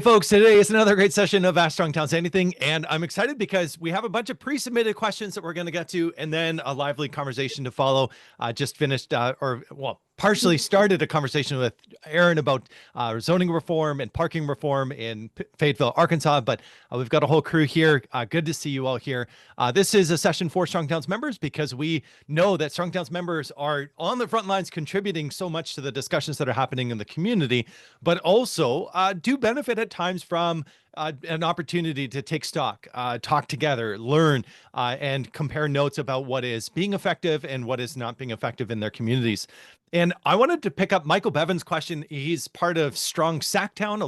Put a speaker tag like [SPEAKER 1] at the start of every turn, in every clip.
[SPEAKER 1] folks. Today is another great session of Ask Strong Towns Anything, and I'm excited because we have a bunch of pre-submitted questions that we're going to get to, and then a lively conversation to follow. Just finished, partially started a conversation with Aaron about zoning reform and parking reform in Fayetteville, Arkansas, but we've got a whole crew here. Good to see you all here. This is a session for Strong Towns members because we know that Strong Towns members are on the front lines contributing so much to the discussions that are happening in the community, but also do benefit at times from an opportunity to take stock, talk together, learn, and compare notes about what is being effective and what is not being effective in their communities. And I wanted to pick up Michael Bevan's question. He's part of Strong Sacktown, a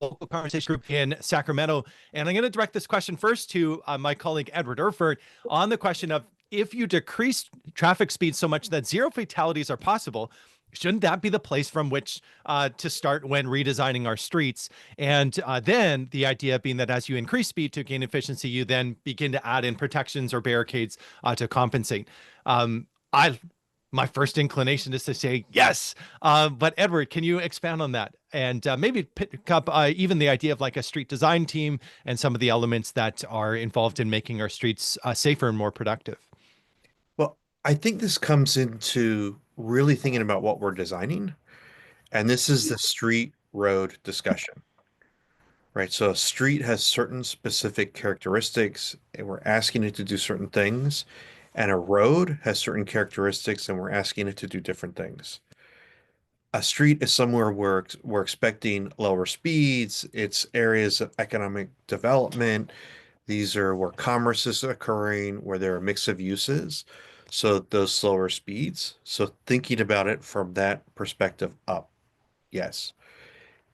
[SPEAKER 1] local conversation group in Sacramento. And I'm going to direct this question first to my colleague, Edward Erfurt, on the question of if you decrease traffic speed so much that zero fatalities are possible, shouldn't that be the place from which to start when redesigning our streets? And then the idea being that as you increase speed to gain efficiency, you then begin to add in protections or barricades to compensate. My first inclination is to say yes, but Edward, can you expand on that and maybe pick up even the idea of like a street design team and some of the elements that are involved in making our streets safer and more productive?
[SPEAKER 2] Well, I think this comes into really thinking about what we're designing, and this is the street road discussion, right? So a street has certain specific characteristics, and we're asking it to do certain things, and a road has certain characteristics, and we're asking it to do different things. A street is somewhere where we're expecting lower speeds, it's areas of economic development. These are where commerce is occurring, where there are a mix of uses. So those slower speeds. So thinking about it from that perspective up, yes.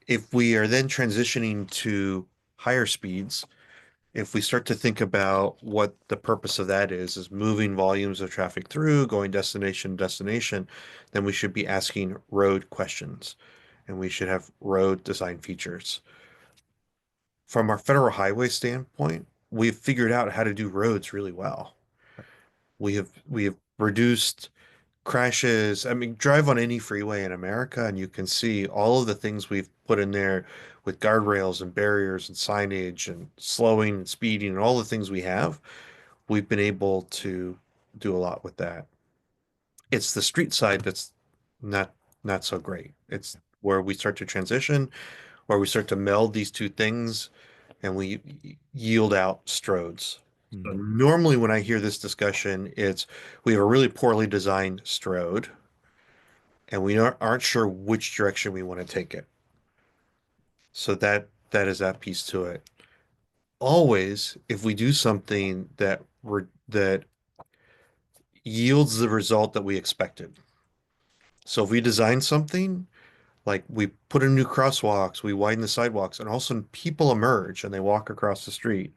[SPEAKER 2] If we are then transitioning to higher speeds, if we start to think about what the purpose of that is moving volumes of traffic through, going destination to destination, then we should be asking road questions and we should have road design features. From our federal highway standpoint, we've figured out how to do roads really well. We have reduced crashes. I mean, drive on any freeway in America and you can see all of the things we've put in there with guardrails and barriers and signage and slowing and speeding and all the things we have. We've been able to do a lot with that. It's the street side that's not not so great. It's where we start to transition, where we start to meld these two things and we yield out stroads. So normally when I hear this discussion, it's we have a really poorly designed strode and we aren't sure which direction we want to take it. So that is that piece to it. Always, if we do something that yields the result that we expected. So if we design something like we put in new crosswalks, we widen the sidewalks, and all of a sudden people emerge and they walk across the street,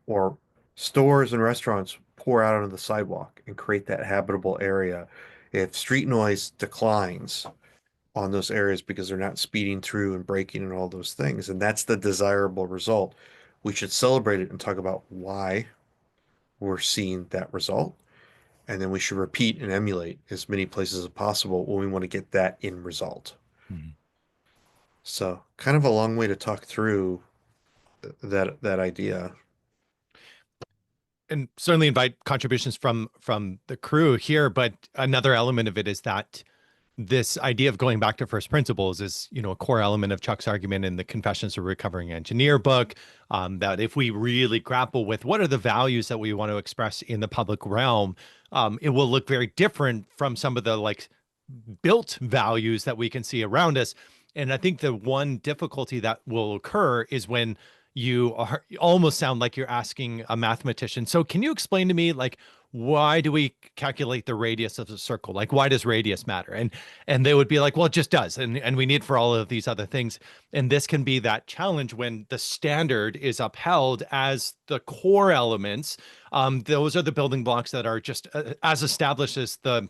[SPEAKER 2] or stores and restaurants pour out onto the sidewalk and create that habitable area. If street noise declines on those areas because they're not speeding through and braking and all those things, and that's the desirable result, we should celebrate it and talk about why we're seeing that result. And then we should repeat and emulate as many places as possible when we want to get that end result.
[SPEAKER 1] Mhm.
[SPEAKER 2] So kind of a long way to talk through that idea.
[SPEAKER 1] And certainly invite contributions from the crew here, but another element of it is that this idea of going back to first principles is, a core element of Chuck's argument in the Confessions of a Recovering Engineer book, that if we really grapple with what are the values that we want to express in the public realm, it will look very different from some of the like built values that we can see around us. And I think the one difficulty that will occur is when you almost sound like you're asking a mathematician. So can you explain to me, like, why do we calculate the radius of the circle? Like, why does radius matter? And they would be like, well, it just does. And we need for all of these other things. And this can be that challenge when the standard is upheld as the core elements. Those are the building blocks that are just as established as the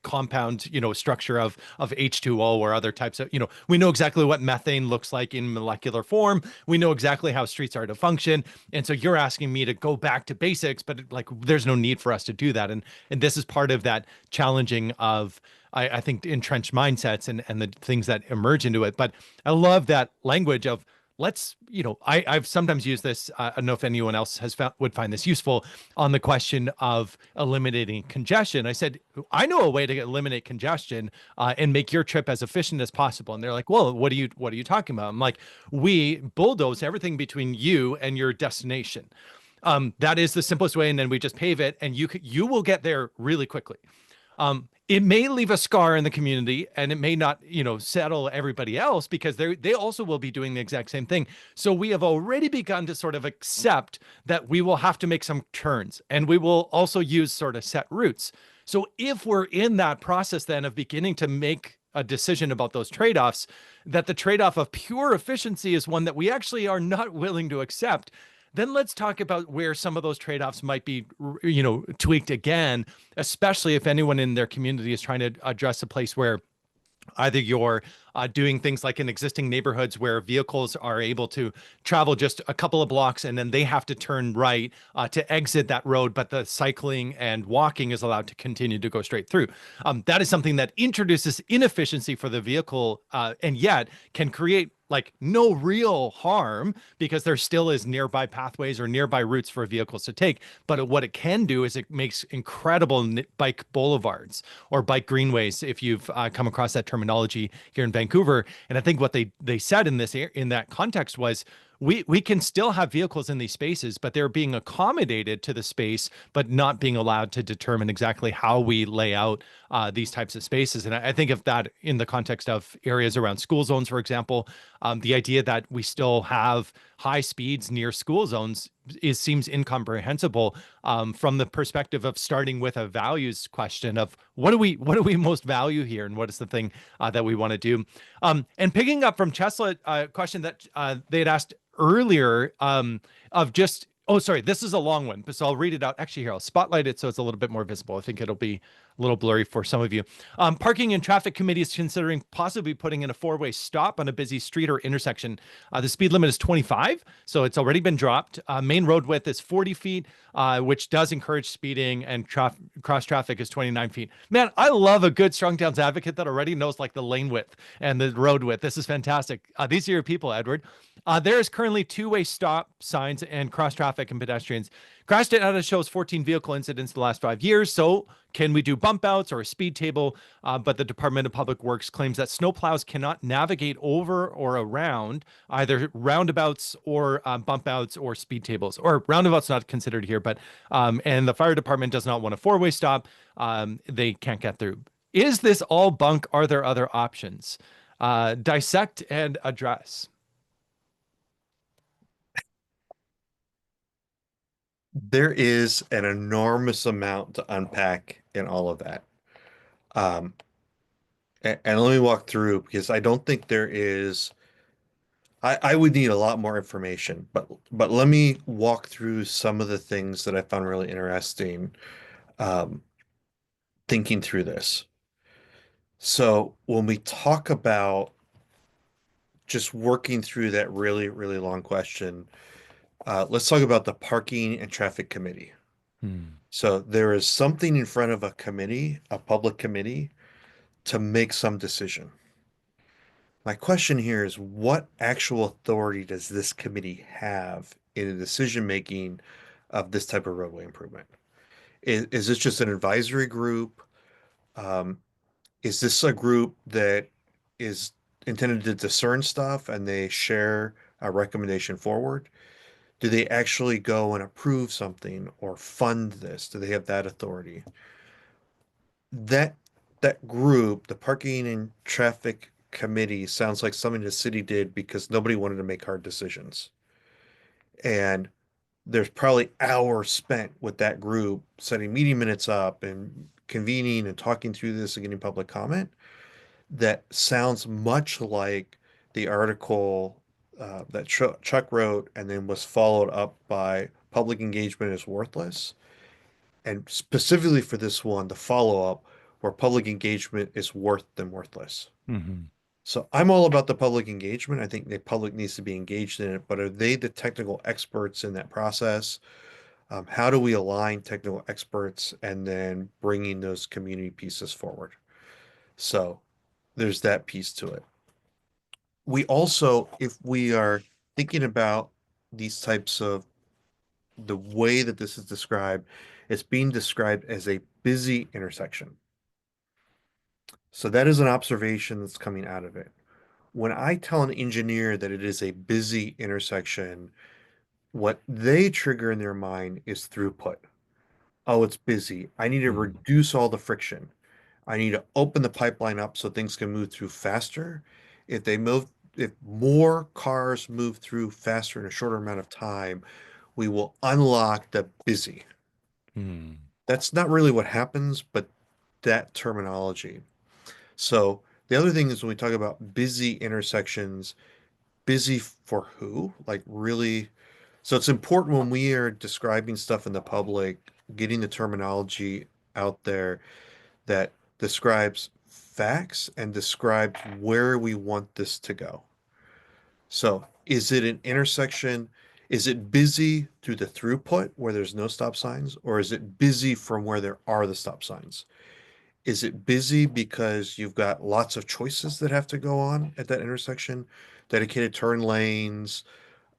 [SPEAKER 1] compound, structure of H2O or other types of, we know exactly what methane looks like in molecular form. We know exactly how streets are to function. And so you're asking me to go back to basics, but like there's no need for us to do that. And this is part of that challenging of, I think, entrenched mindsets and the things that emerge into it. But I love that language of let's, I've sometimes used this. I don't know if anyone else has found would find this useful on the question of eliminating congestion. I said, I know a way to eliminate congestion and make your trip as efficient as possible. And they're like, well, what are you talking about? I'm like, we bulldoze everything between you and your destination. That is the simplest way. And then we just pave it and you will get there really quickly. It may leave a scar in the community and it may not, settle everybody else because they also will be doing the exact same thing. So we have already begun to sort of accept that we will have to make some turns and we will also use sort of set routes. So if we're in that process then of beginning to make a decision about those trade-offs, that the trade-off of pure efficiency is one that we actually are not willing to accept, then let's talk about where some of those trade-offs might be, tweaked again, especially if anyone in their community is trying to address a place where either you're doing things like in existing neighborhoods where vehicles are able to travel just a couple of blocks and then they have to turn right to exit that road, but the cycling and walking is allowed to continue to go straight through. That is something that introduces inefficiency for the vehicle and yet can create like no real harm because there still is nearby pathways or nearby routes for vehicles to take. But what it can do is it makes incredible bike boulevards or bike greenways, if you've come across that terminology here in Vancouver. And I think what they said in that context was we can still have vehicles in these spaces, but they're being accommodated to the space, but not being allowed to determine exactly how we lay out these types of spaces. And I think of that in the context of areas around school zones, for example, the idea that we still have high speeds near school zones seems incomprehensible from the perspective of starting with a values question of what do we most value here and what is the thing that we want to do. And picking up from Chesla, question that they had asked earlier of just, oh, sorry, this is a long one, so I'll read it out. Actually, here, I'll spotlight it so it's a little bit more visible. I think it'll be a little blurry for some of you. Parking and Traffic Committee is considering possibly putting in a four-way stop on a busy street or intersection. The speed limit is 25, so it's already been dropped. Main road width is 40 feet, which does encourage speeding, and cross traffic is 29 feet. Man, I love a good Strong Towns advocate that already knows like the lane width and the road width. This is fantastic. These are your people, Edward. There is currently two-way stop signs and cross traffic and pedestrians. Crash data shows 14 vehicle incidents in the last 5 years. So can we do bump outs or a speed table? But the Department of Public Works claims that snowplows cannot navigate over or around either roundabouts or bump outs or speed tables, or roundabouts not considered here. But and the fire department does not want a four-way stop. They can't get through. Is this all bunk? Are there other options? Dissect and address.
[SPEAKER 2] There is an enormous amount to unpack in all of that. Um, and let me walk through because I don't think there is, I would need a lot more information, but let me walk through some of the things that I found really interesting um, thinking through this. So when we talk about just working through that really, really long question, let's talk about the Parking and Traffic Committee. So there is something in front of a committee, a public committee, to make some decision. My question here is, what actual authority does this committee have in the decision making of this type of roadway improvement? Is this just an advisory group? Um, is this a group that is intended to discern stuff and they share a recommendation forward? Do they actually go and approve something or fund this? Do they have that authority? That that group, the Parking and Traffic Committee, sounds like something the city did because nobody wanted to make hard decisions. And there's probably hours spent with that group setting meeting minutes up and convening and talking through this and getting public comment. That sounds much like the article that Chuck wrote and then was followed up by public engagement is worthless. And specifically for this one, the follow-up where public engagement is worth than worthless.
[SPEAKER 1] Hmm.
[SPEAKER 2] So I'm all about the public engagement. I think the public needs to be engaged in it, but are they the technical experts in that process? How do we align technical experts and then bringing those community pieces forward? So there's that piece to it. We also, if we are thinking about these types of the way that this is described, it's being described as a busy intersection. So that is an observation that's coming out of it. When I tell an engineer that it is a busy intersection, what they trigger in their mind is throughput. Oh, it's busy. I need to
[SPEAKER 1] Hmm.
[SPEAKER 2] reduce all the friction. I need to open the pipeline up so things can move through faster. If more cars move through faster in a shorter amount of time, we will unlock the busy.
[SPEAKER 1] Hmm.
[SPEAKER 2] That's not really what happens, but that terminology. So the other thing is when we talk about busy intersections, busy for who? Like really, so it's important when we are describing stuff in the public, getting the terminology out there that describes facts and describes where we want this to go. So, is it an intersection? Is it busy through the throughput where there's no stop signs, or is it busy from where there are the stop signs? Is it busy because you've got lots of choices that have to go on at that intersection, dedicated turn lanes,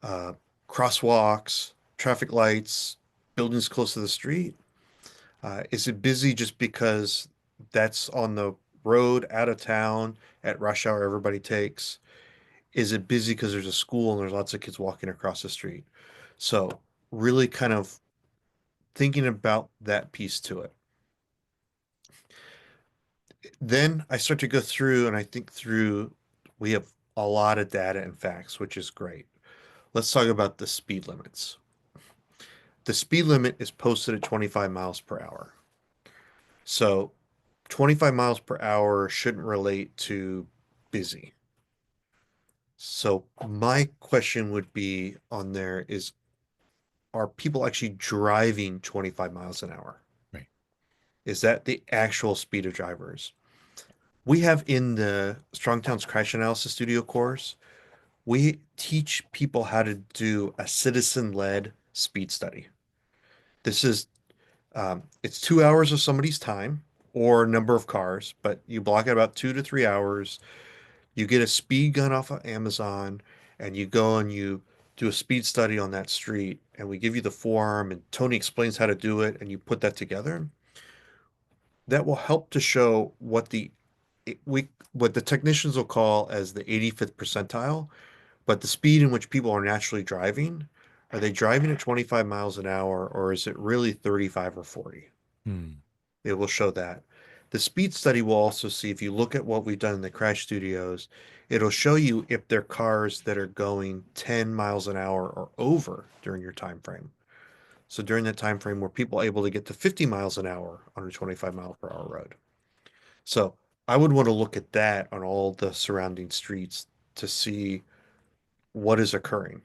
[SPEAKER 2] uh, crosswalks, traffic lights, buildings close to the street? Is it busy just because that's on the road out of town at rush hour everybody takes? Is it busy because there's a school and there's lots of kids walking across the street? So, really kind of thinking about that piece to it. Then I start to go through and I think through, we have a lot of data and facts, which is great. Let's talk about the speed limits. The speed limit is posted at 25 miles per hour. So 25 miles per hour shouldn't relate to busy. So my question would be on there is, are people actually driving 25 miles an hour?
[SPEAKER 1] Right.
[SPEAKER 2] Is that the actual speed of drivers? We have in the Strong Towns Crash Analysis Studio course, we teach people how to do a citizen-led speed study. This is it's 2 hours of somebody's time or number of cars, but you block it about 2 to 3 hours. You get a speed gun off of Amazon and you go and you do a speed study on that street, and we give you the form and Tony explains how to do it and you put that together. That will help to show what the technicians will call as the 85th percentile, but the speed in which people are naturally driving. Are they driving at 25 miles an hour or is it really 35 or 40?
[SPEAKER 1] Hmm.
[SPEAKER 2] It will show that. The speed study will also see, if you look at what we've done in the crash studios, it'll show you if they're cars that are going 10 miles an hour or over during your time frame. So during that time frame, were people able to get to 50 miles an hour on a 25 mile per hour road? So I would want to look at that on all the surrounding streets to see what is occurring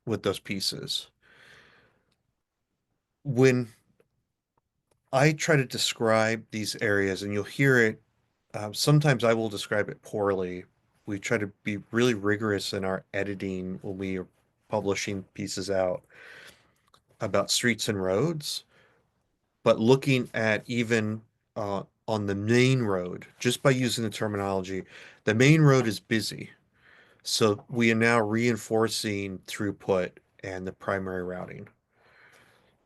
[SPEAKER 2] with those pieces. When I try to describe these areas, and you'll hear it, sometimes I will describe it poorly. We try to be really rigorous in our editing when we are publishing pieces out about streets and roads, but looking at even on the main road, just by using the terminology, the main road is busy. So we are now reinforcing throughput and the primary routing.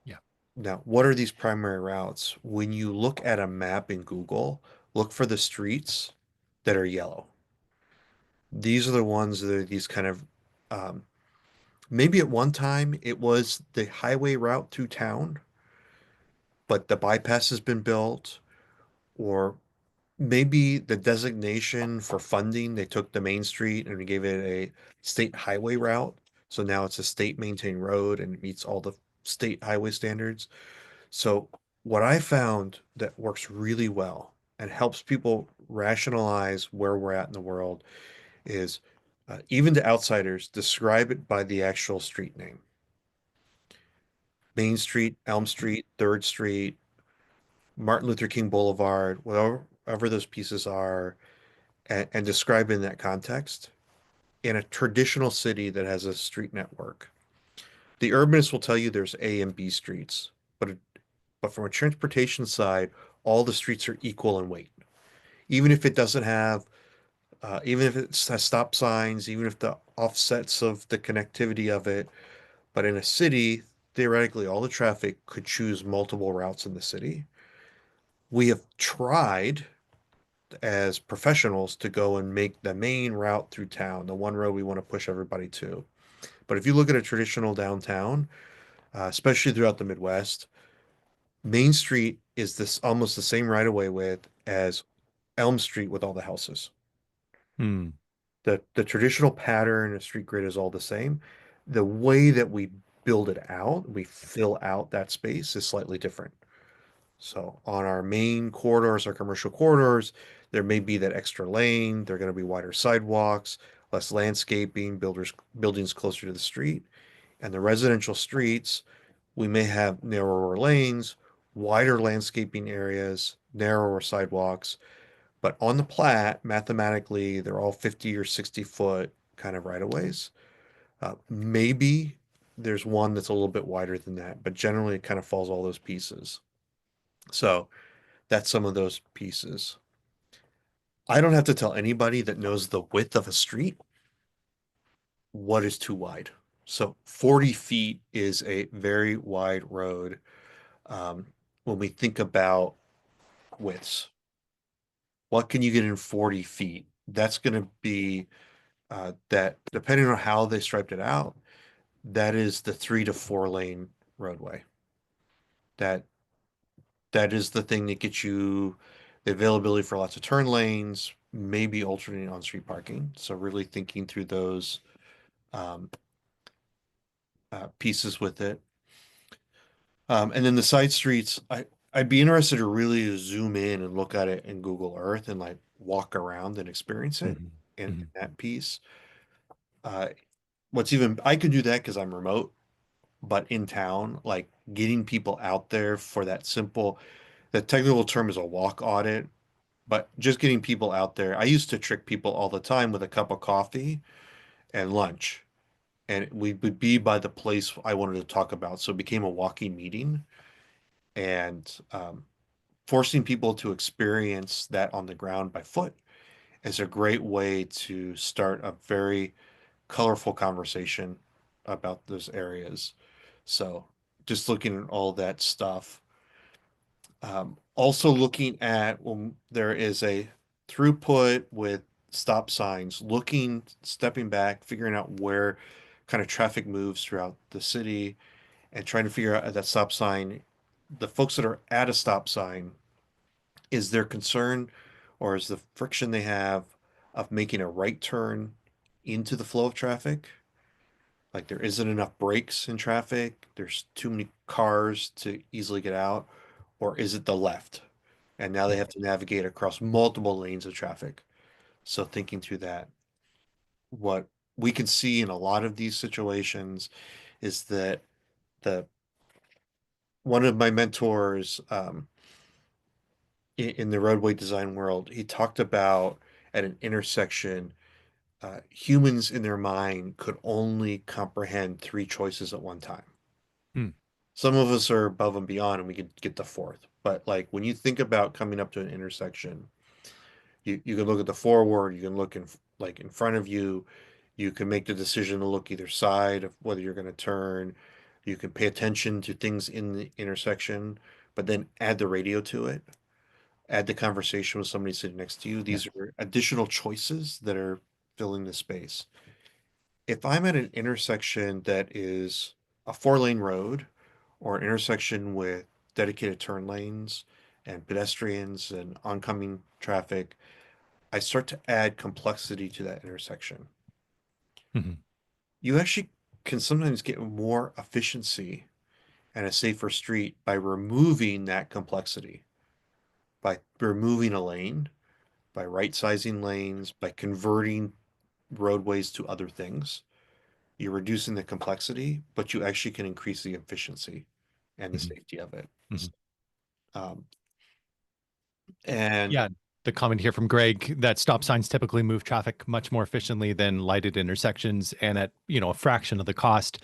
[SPEAKER 1] Yeah.
[SPEAKER 2] Now, what are these primary routes? When you look at a map in Google, look for the streets that are yellow. These are the ones that are these kind of, um, maybe at one time it was the highway route through town, but the bypass has been built, or maybe the designation for funding, they took the main street and gave it a state highway route. So now it's a state maintained road and it meets all the state highway standards. So what I found that works really well and helps people rationalize where we're at in the world is, even to outsiders, describe it by the actual street name. Main Street, Elm Street, Third Street, Martin Luther King Boulevard, whatever those pieces are, and describe in that context in a traditional city that has a street network. The urbanists will tell you there's A and B streets, but from a transportation side, all the streets are equal in weight. Even if it doesn't have, even if it has stop signs, even if the offsets of the connectivity of it, but in a city, theoretically, all the traffic could choose multiple routes in the city. We have tried as professionals to go and make the main route through town, the one road we want to push everybody to. But if you look at a traditional downtown, especially throughout the Midwest, Main Street is this almost the same right of way width as Elm Street with all the houses.
[SPEAKER 1] Hmm.
[SPEAKER 2] The traditional pattern of street grid is all the same. The way that we build it out, we fill out that space is slightly different. So on our main corridors, our commercial corridors, there may be that extra lane. There are going to be wider sidewalks, less landscaping, buildings closer to the street. And the residential streets, we may have narrower lanes, wider landscaping areas, narrower sidewalks. But on the plat, mathematically, they're all 50 or 60-foot kind of right of ways. Maybe there's one that's a little bit wider than that, but generally it kind of falls all those pieces. So that's some of those pieces. I don't have to tell anybody that knows the width of a street what is too wide. So 40 feet is a very wide road when we think about widths. What can you get in 40 feet? That's going to be that depending on how they striped it out, that is the 3 to 4 lane roadway. That that is the thing that gets you the availability for lots of turn lanes, maybe alternating on-street parking. So really thinking through those um, pieces with it. And then the side streets, I'd be interested to really zoom in and look at it in Google Earth and like walk around and experience it
[SPEAKER 1] Mhm.
[SPEAKER 2] in
[SPEAKER 1] Mhm.
[SPEAKER 2] that piece. Uh, I could do that because I'm remote, but in town, like getting people out there for that simple, the technical term is a walk audit, but just getting people out there. I used to trick people all the time with a cup of coffee and lunch, and we would be by the place I wanted to talk about. So it became a walking meeting, and forcing people to experience that on the ground by foot is a great way to start a very colorful conversation about those areas. So just looking at all that stuff. Also looking at when there is a throughput with stop signs, stepping back, figuring out where kind of traffic moves throughout the city and trying to figure out at that stop sign, the folks that are at a stop sign, is their concern or is the friction they have of making a right turn into the flow of traffic? Like there isn't enough brakes in traffic, there's too many cars to easily get out, or is it the left? And now they have to navigate across multiple lanes of traffic. So thinking through that, what we can see in a lot of these situations is that the one of my mentors in the roadway design world, he talked about at an intersection, humans in their mind could only comprehend 3 choices at one time.
[SPEAKER 1] Hmm.
[SPEAKER 2] Some of us are above and beyond and we could get the fourth. But like when you think about coming up to an intersection, you can look at the forward, you can look in front of you, you can make the decision to look either side of whether you're going to turn, you can pay attention to things in the intersection, but then add the radio to it, add the conversation with somebody sitting next to you.
[SPEAKER 1] Yeah.
[SPEAKER 2] These are additional choices that are filling the space. If I'm at an intersection that is a 4 lane road or an intersection with dedicated turn lanes and pedestrians and oncoming traffic, I start to add complexity to that intersection.
[SPEAKER 1] Mhm.
[SPEAKER 2] You actually can sometimes get more efficiency and a safer street by removing that complexity, by removing a lane, by right sizing lanes, by converting roadways to other things. You're reducing the complexity, but you actually can increase the efficiency and the
[SPEAKER 1] Mhm.
[SPEAKER 2] safety of it.
[SPEAKER 1] Mhm.
[SPEAKER 2] Um, And
[SPEAKER 1] Yeah, the comment here from Greg that stop signs typically move traffic much more efficiently than lighted intersections and at, a fraction of the cost.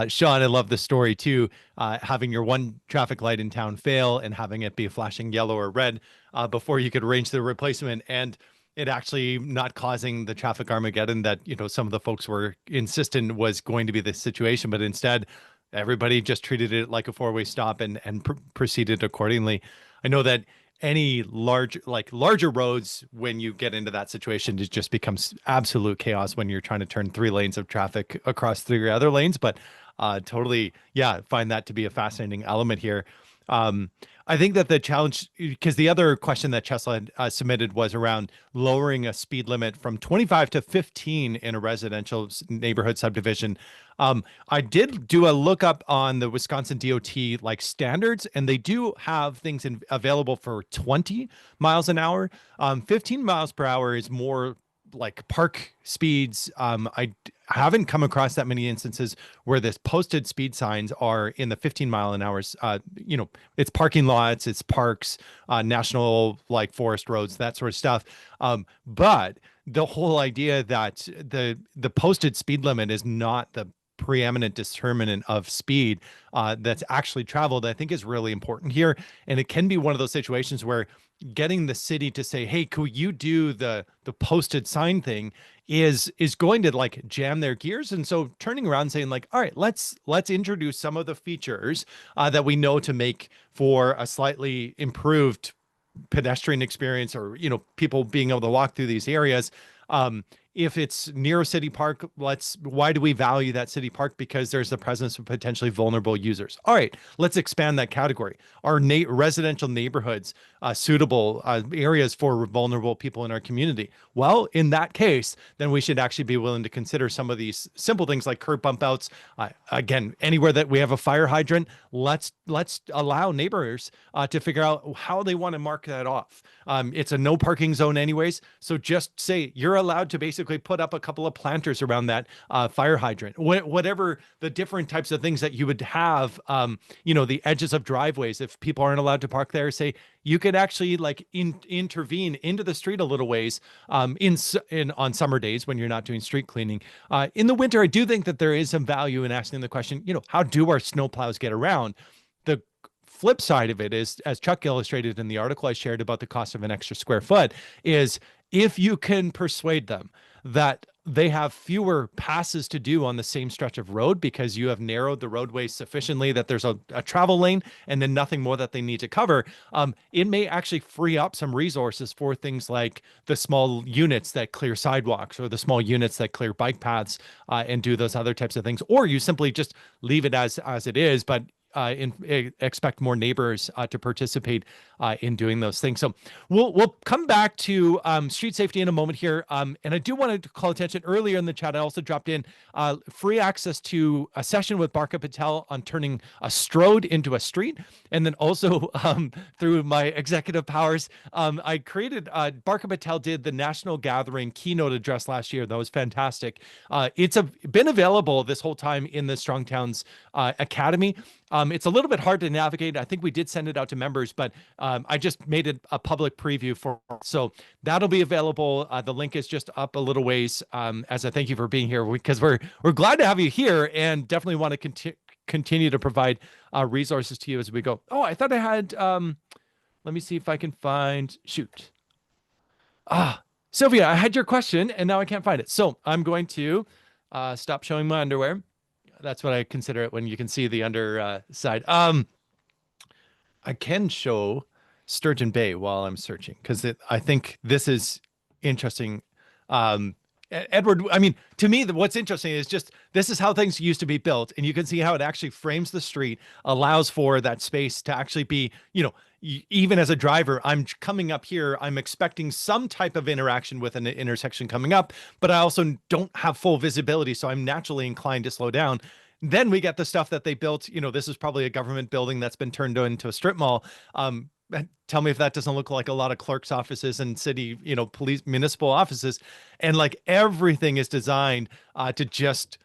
[SPEAKER 1] Sean, I love the story too. Having your one traffic light in town fail and having it be flashing yellow or red before you could arrange the replacement, and it actually not causing the traffic Armageddon that, some of the folks were insistent was going to be the situation, but instead everybody just treated it like a four-way stop and proceeded accordingly. I know that any larger roads, when you get into that situation, it just becomes absolute chaos when you're trying to turn three lanes of traffic across three other lanes. But totally, yeah, find that to be a fascinating element here. Um, I think that the challenge, because the other question that Chesla had submitted was around lowering a speed limit from 25 to 15 in a residential neighborhood subdivision. I did do a lookup on the Wisconsin DOT like standards, and they do have things available for 20 miles an hour. 15 miles per hour is more like park speeds. I haven't come across that many instances where this posted speed signs are in the 15 mile an hours. It's parking lots, it's parks, national like forest roads, that sort of stuff. But the whole idea that the posted speed limit is not the preeminent determinant of speed that's actually traveled, I think is really important here. And it can be one of those situations where getting the city to say, hey, could you do the posted sign thing is going to like jam their gears. And so turning around and saying like, all right, let's introduce some of the features that we know to make for a slightly improved pedestrian experience, or people being able to walk through these areas. If it's near a city park, why do we value that city park? Because there's the presence of potentially vulnerable users. All right, let's expand that category. Are residential neighborhoods suitable areas for vulnerable people in our community? Well, in that case, then we should actually be willing to consider some of these simple things like curb bump outs. Again, anywhere that we have a fire hydrant, let's allow neighbors to figure out how they want to mark that off. It's a no parking zone anyways, so just say you're allowed to basically put up a couple of planters around that fire hydrant. Whatever the different types of things that you would have, the edges of driveways, if people aren't allowed to park there, say you could actually like intervene into the street a little ways in on summer days when you're not doing street cleaning. In the winter, I do think that there is some value in asking the question, how do our snowplows get around? The flip side of it is, as Chuck illustrated in the article I shared about the cost of an extra square foot, is if you can persuade them that they have fewer passes to do on the same stretch of road because you have narrowed the roadway sufficiently that there's a travel lane and then nothing more that they need to cover, it may actually free up some resources for things like the small units that clear sidewalks or the small units that clear bike paths and do those other types of things. Or you simply just leave it as it is, but expect more neighbors to participate in doing those things. So we'll come back to street safety in a moment here. And I do want to call attention earlier in the chat. I also dropped in free access to a session with Barka Patel on turning a strode into a street. And then also through my executive powers, I created, Barka Patel did the National Gathering keynote address last year. That was fantastic. It's been available this whole time in the Strong Towns Academy. It's a little bit hard to navigate. I think we did send it out to members, but I just made it a public preview so that'll be available. The link is just up a little ways as a thank you for being here, because we're glad to have you here and definitely want to continue to provide resources to you as we go. Oh, I thought I had, let me see if I can find, shoot. Sylvia, I had your question and now I can't find it. So I'm going to stop showing my underwear. That's what I consider it when you can see the underside. I can show Sturgeon Bay while I'm searching because I think this is interesting. Edward, I mean, to me, what's interesting is just this is how things used to be built, and you can see how it actually frames the street, allows for that space to actually be, even as a driver, I'm coming up here, I'm expecting some type of interaction with an intersection coming up, but I also don't have full visibility, so I'm naturally inclined to slow down. Then we get the stuff that they built, this is probably a government building that's been turned into a strip mall. Tell me if that doesn't look like a lot of clerks' offices and city, police, municipal offices. And like everything is designed to just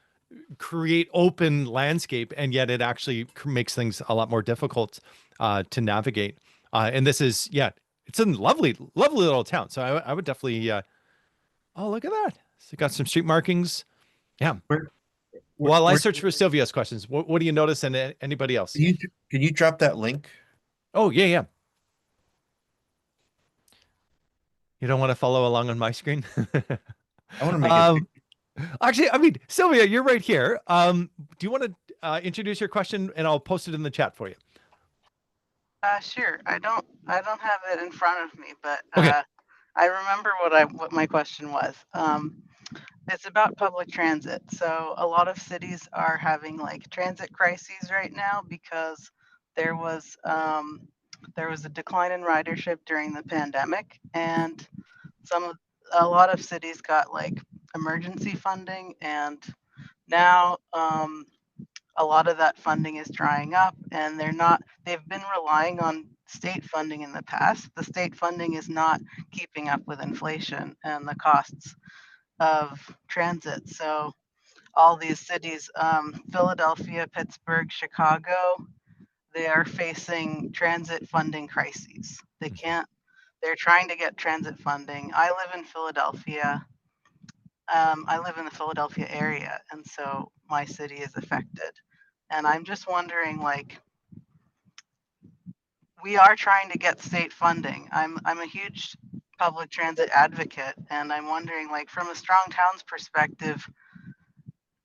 [SPEAKER 1] create open landscape. And yet it actually makes things a lot more difficult to navigate. And this is, it's a lovely, lovely little town. So I would definitely, oh, look at that. So got some street markings. Yeah.
[SPEAKER 2] Where,
[SPEAKER 1] While I
[SPEAKER 2] where,
[SPEAKER 1] search for Sylvia's questions, what do you notice and anybody else?
[SPEAKER 2] can you drop that link?
[SPEAKER 1] Oh, yeah, yeah. You don't want to follow along on my screen?
[SPEAKER 2] I want to make it big.
[SPEAKER 1] um, Actually, I mean, Sylvia, you're right here. Do you want to introduce your question and I'll post it in the chat for you?
[SPEAKER 3] Sure. I don't have it in front of me, but
[SPEAKER 1] Okay.
[SPEAKER 3] I remember what my question was. It's about public transit. So a lot of cities are having like transit crises right now because there was um, there was a decline in ridership during the pandemic, and a lot of cities got like emergency funding, and now a lot of that funding is drying up, and they've been relying on state funding in the past. The state funding is not keeping up with inflation and the costs of transit. So all these cities, Philadelphia, Pittsburgh, Chicago, they are facing transit funding crises. They're trying to get transit funding. I live in Philadelphia. I live in the Philadelphia area, and so my city is affected. And I'm just wondering, like, we are trying to get state funding. I'm a huge public transit advocate, and I'm wondering, like, from a strong towns perspective,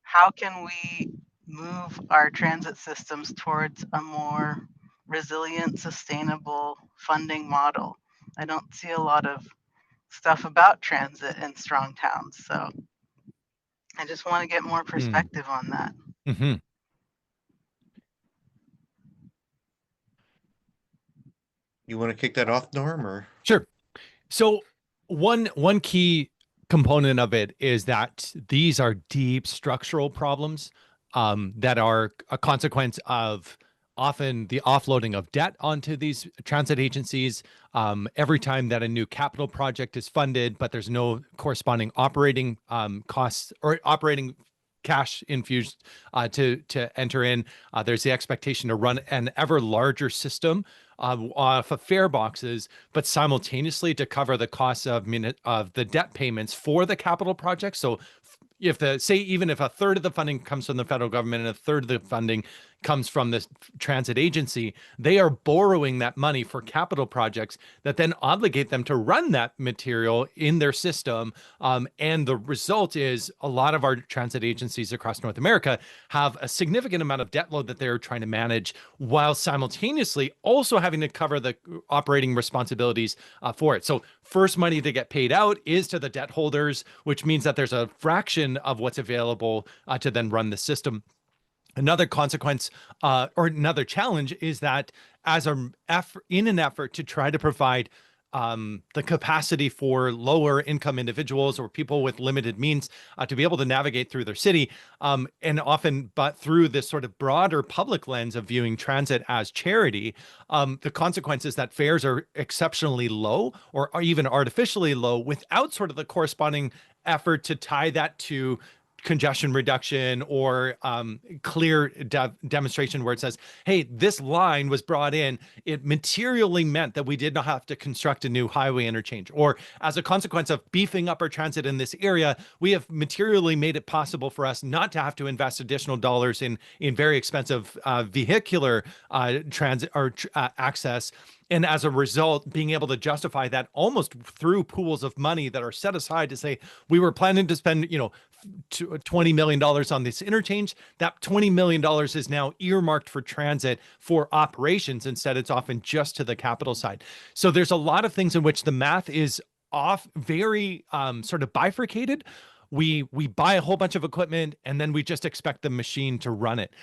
[SPEAKER 3] how can we move our transit systems towards a more resilient, sustainable funding model? I don't see a lot of stuff about transit in strong towns, so I just want to get more perspective on that.
[SPEAKER 1] Mm-hmm.
[SPEAKER 2] You want to kick that off, Norm, or?
[SPEAKER 1] Sure. So one key component of it is that these are deep structural problems that are a consequence of often the offloading of debt onto these transit agencies. Every time that a new capital project is funded, but there's no corresponding operating costs or operating cash infused to enter in, there's the expectation to run an ever larger system off of fare boxes, but simultaneously to cover the costs of the debt payments for the capital project. So if even if a third of the funding comes from the federal government and a third of the funding comes from this transit agency, they are borrowing that money for capital projects that then obligate them to run that material in their system. And the result is a lot of our transit agencies across North America have a significant amount of debt load that they're trying to manage while simultaneously also having to cover the operating responsibilities for it. So first money to get paid out is to the debt holders, which means that there's a fraction of what's available to then run the system. Another consequence or another challenge is that in an effort to try to provide the capacity for lower income individuals or people with limited means to be able to navigate through their city, but through this sort of broader public lens of viewing transit as charity, the consequence is that fares are exceptionally low or even artificially low without sort of the corresponding effort to tie that to congestion reduction or clear demonstration where it says, hey, this line was brought in, it materially meant that we did not have to construct a new highway interchange, or as a consequence of beefing up our transit in this area, we have materially made it possible for us not to have to invest additional dollars in very expensive vehicular transit or access. And as a result, being able to justify that almost through pools of money that are set aside to say, we were planning to spend, $20 million on this interchange. That $20 million is now earmarked for transit for operations. Instead, it's often just to the capital side. So there's a lot of things in which the math is off, very sort of bifurcated. We buy a whole bunch of equipment and then we just expect the machine to run it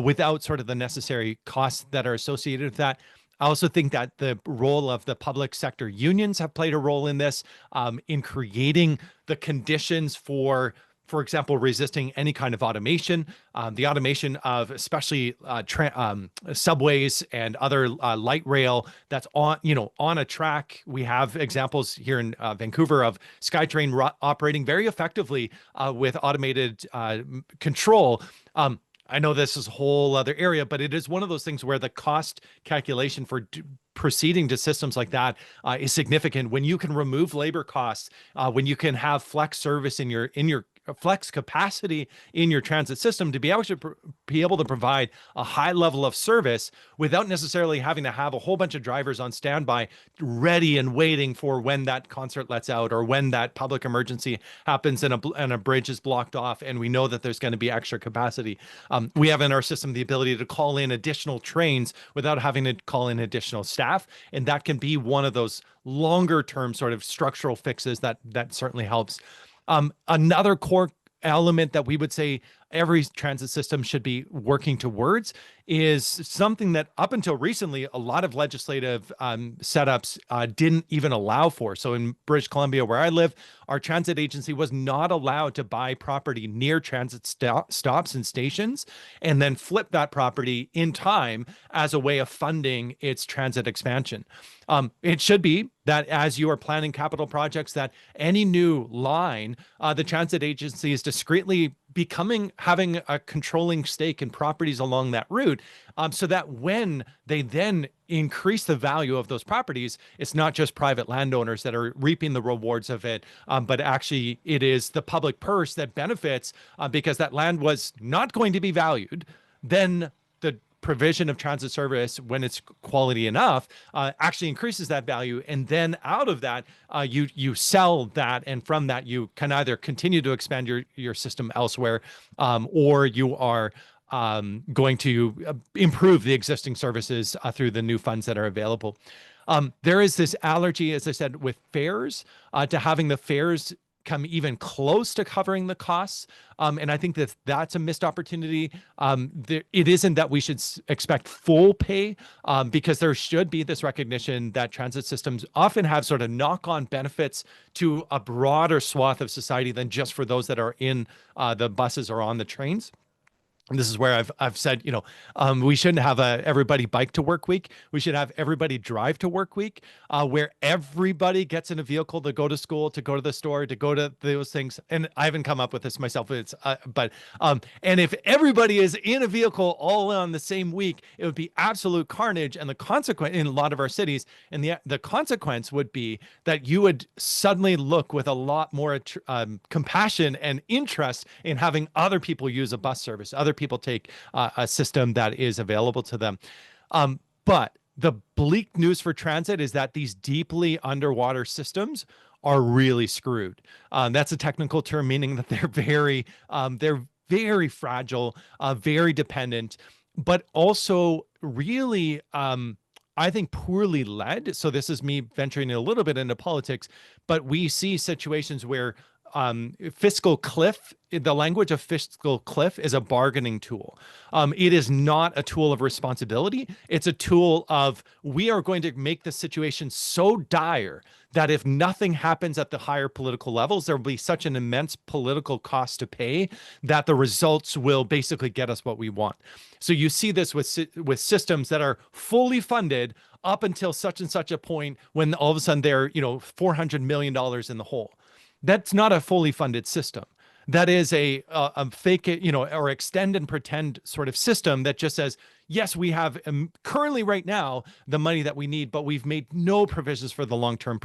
[SPEAKER 1] without sort of the necessary costs that are associated with that. I also think that the role of the public sector unions have played a role in this, in creating the conditions for example, resisting any kind of automation, the automation of especially subways and other light rail that's on a track. We have examples here in Vancouver of SkyTrain operating very effectively with automated control. I know this is a whole other area, but it is one of those things where the cost calculation for proceeding to systems like that is significant. When you can remove labor costs, when you can have flex service in your flex capacity in your transit system to be able to provide a high level of service without necessarily having to have a whole bunch of drivers on standby ready and waiting for when that concert lets out or when that public emergency happens and a bridge is blocked off and we know that there's going to be extra capacity. We have in our system the ability to call in additional trains without having to call in additional staff, and that can be one of those longer term sort of structural fixes that certainly helps. Another core element that we would say every transit system should be working towards is something that up until recently, a lot of legislative setups didn't even allow for. So in British Columbia, where I live, our transit agency was not allowed to buy property near transit stops and stations and then flip that property in time as a way of funding its transit expansion. It should be that as you are planning capital projects, that any new line, the transit agency is discreetly having a controlling stake in properties along that route, so that when they then increase the value of those properties, it's not just private landowners that are reaping the rewards of it, but actually it is the public purse that benefits because that land was not going to be valued. Then the provision of transit service, when it's quality enough, actually increases that value, and then out of that, you sell that, and from that you can either continue to expand your system elsewhere, or you are going to improve the existing services through the new funds that are available. There is this allergy, as I said, with fares, to having the fares come even close to covering the costs. And I think that that's a missed opportunity. It isn't that we should expect full pay, because there should be this recognition that transit systems often have sort of knock-on benefits to a broader swath of society than just for those that are in the buses or on the trains. And this is where I've said, we shouldn't have a everybody bike to work week. We should have everybody drive to work week, where everybody gets in a vehicle to go to school, to go to the store, to go to those things. And I haven't come up with this myself, and if everybody is in a vehicle all on the same week, it would be absolute carnage. And the consequence in a lot of our cities, and the consequence would be that you would suddenly look with a lot more compassion and interest in having other people use a bus service, other people take a system that is available to them. But the bleak news for transit is that these deeply underwater systems are really screwed. That's a technical term, meaning that they're very fragile, very dependent, but also really, I think, poorly led. So this is me venturing a little bit into politics, but we see situations where fiscal cliff, the language of fiscal cliff is a bargaining tool. It is not a tool of responsibility. It's a tool of, we are going to make the situation so dire that if nothing happens at the higher political levels, there will be such an immense political cost to pay that the results will basically get us what we want. So you see this with systems that are fully funded up until such and such a point when all of a sudden they're, $400 million in the hole. That's not a fully funded system. That is a fake, or extend and pretend sort of system that just says, yes, we have currently right now the money that we need, but we've made no provisions for the long-term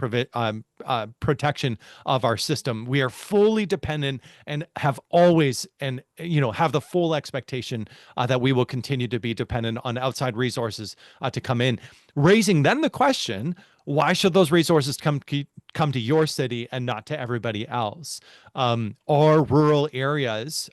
[SPEAKER 1] protection of our system. We are fully dependent and have always, and have the full expectation that we will continue to be dependent on outside resources to come in, raising then the question, why should those resources come to your city and not to everybody else? Are rural areas,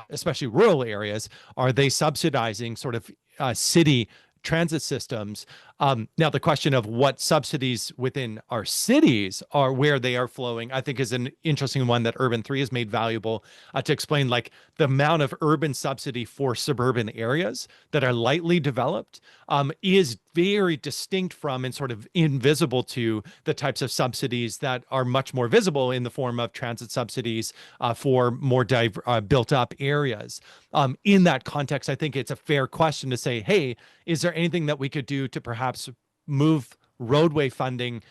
[SPEAKER 1] especially rural areas, are they subsidizing sort of city transit systems? Now, the question of what subsidies within our cities are, where they are flowing, I think is an interesting one that Urban 3 has made valuable to explain, like the amount of urban subsidy for suburban areas that are lightly developed is very distinct from and sort of invisible to the types of subsidies that are much more visible in the form of transit subsidies for more built up areas. In that context, I think it's a fair question to say, hey, is there anything that we could do to perhaps move roadway funding,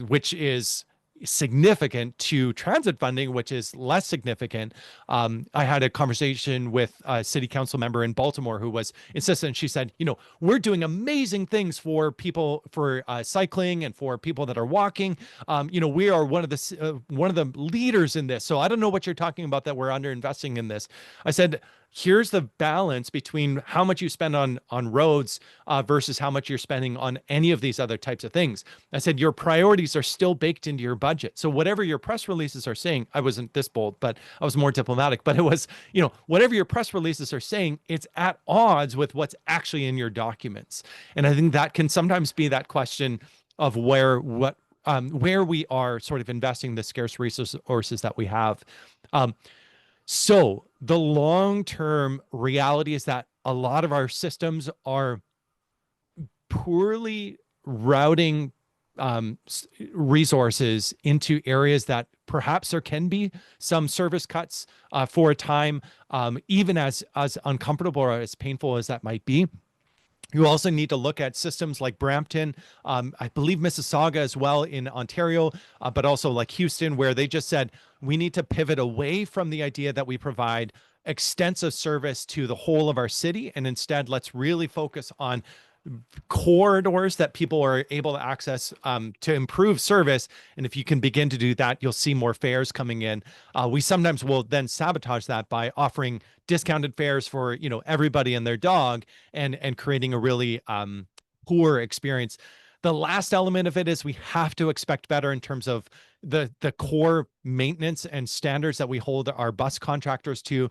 [SPEAKER 1] which is significant to transit funding, which is less significant. I had a conversation with a city council member in Baltimore who was insistent. She said, we're doing amazing things for people for cycling and for people that are walking. We are one of the leaders in this. So I don't know what you're talking about that we're under investing in this. I said, here's the balance between how much you spend on roads versus how much you're spending on any of these other types of things. I said, your priorities are still baked into your budget. So whatever your press releases are saying, I wasn't this bold, but I was more diplomatic, but it was, whatever your press releases are saying, it's at odds with what's actually in your documents. And I think that can sometimes be that question of where we are sort of investing the scarce resources that we have. So the long-term reality is that a lot of our systems are poorly routing resources into areas that perhaps there can be some service cuts for a time, even as uncomfortable or as painful as that might be. You also need to look at systems like Brampton, I believe Mississauga as well in Ontario, but also like Houston, where they just said, we need to pivot away from the idea that we provide extensive service to the whole of our city. And instead, let's really focus on corridors that people are able to access to improve service. And if you can begin to do that, you'll see more fares coming in. We sometimes will then sabotage that by offering discounted fares for everybody and their dog, and creating a really poor experience. The last element of it is we have to expect better in terms of the core maintenance and standards that we hold our bus contractors to.